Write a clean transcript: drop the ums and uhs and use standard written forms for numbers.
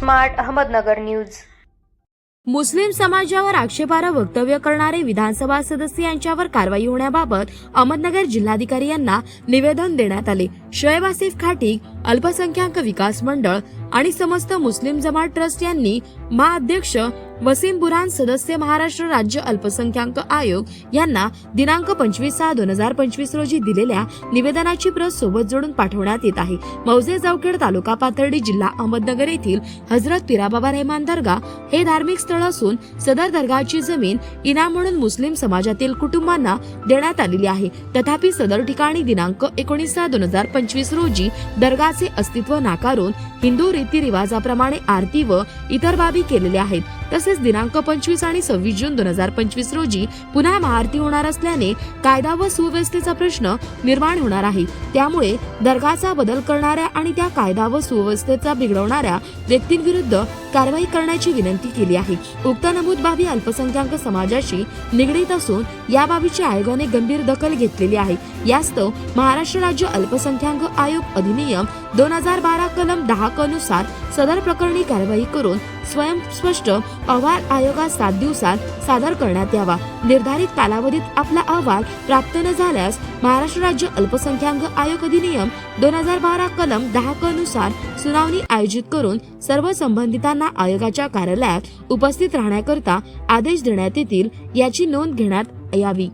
Smart Ahmednagar news. मुस्लिम समाजावर आक्षेपार्ह वक्तव्य करणारे विधानसभा सदस्य यांच्यावर कारवाई होण्याबाबत अहमदनगर जिल्हाधिकारी यांना निवेदन देण्यात आले। शोएब आसिफ खाटीक, अल्पसंख्याक विकास मंडळ आणि समस्त मुस्लिम जमात ट्रस्ट यांनी महाअध्यक्ष वसीम बुरहान, सदस्य महाराष्ट्र राज्य अल्पसंख्याक आयोग यांना दिनांक 25/6/2025 रोजी दिलेल्या निवेदनाची प्रत सोबत जोडून पाठवण्यात येत आहे। मौजे जावखेड तालुका पाथर्डी जिल्हा अहमदनगर येथील हजरत पिराबाबा रहमान दर्गा हे धार्मिक स्थळ असून सदर दर्गाची जमीन इनाम म्हणून मुस्लिम समाजातील कुटुंबांना देण्यात आलेली आहे। तथापि सदर ठिकाणी दिनांक 19/6/2025 रोजी दर्गाचे अस्तित्व नाकारून हिंदू रीतिरिवाजाप्रमाणे आरती व इतर बाबी केलेल्या आहेत। तसेच दिनांक 25 आणि 26 जून 2025 रोजी पुन्हा महाआरती होणार असल्याने कायदा व सुव्यवस्थेचा प्रश्न निर्माण होणार आहे। त्यामुळे दर्गाचा बदल करणाऱ्या आणि त्या कायदा व सुव्यवस्थेचा बिघडवणाऱ्या व्यक्तींविरुद्ध कारवाई करण्याची विनंती केली आहे। उक्त नमूद बाबी अल्पसंख्याक समाजाशी निगडीत असून या बाबीची आयोगाने गंभीर दखल घेतलेली आहे। यास्तव महाराष्ट्र राज्य अल्पसंख्याक आयोग अधिनियम 2012 कलम 10 क नुसार सदर प्रकरणी कारवाई करून स्वयंस्पष्ट अहवाल आयोगास 7 दिवसात सादर करण्यात यावा। निर्धारित कालावधीत आपला अहवाल प्राप्त न झाल्यास महाराष्ट्र राज्य अल्पसंख्याक आयोग अधिनियम 2012 कलम 10 क नुसार सुनावणी आयोजित करून सर्व संबंधितांना आयोगाच्या कार्यालयात उपस्थित राहण्याकरता आदेश देण्यात येतील, याची नोंद घेण्यात यावी।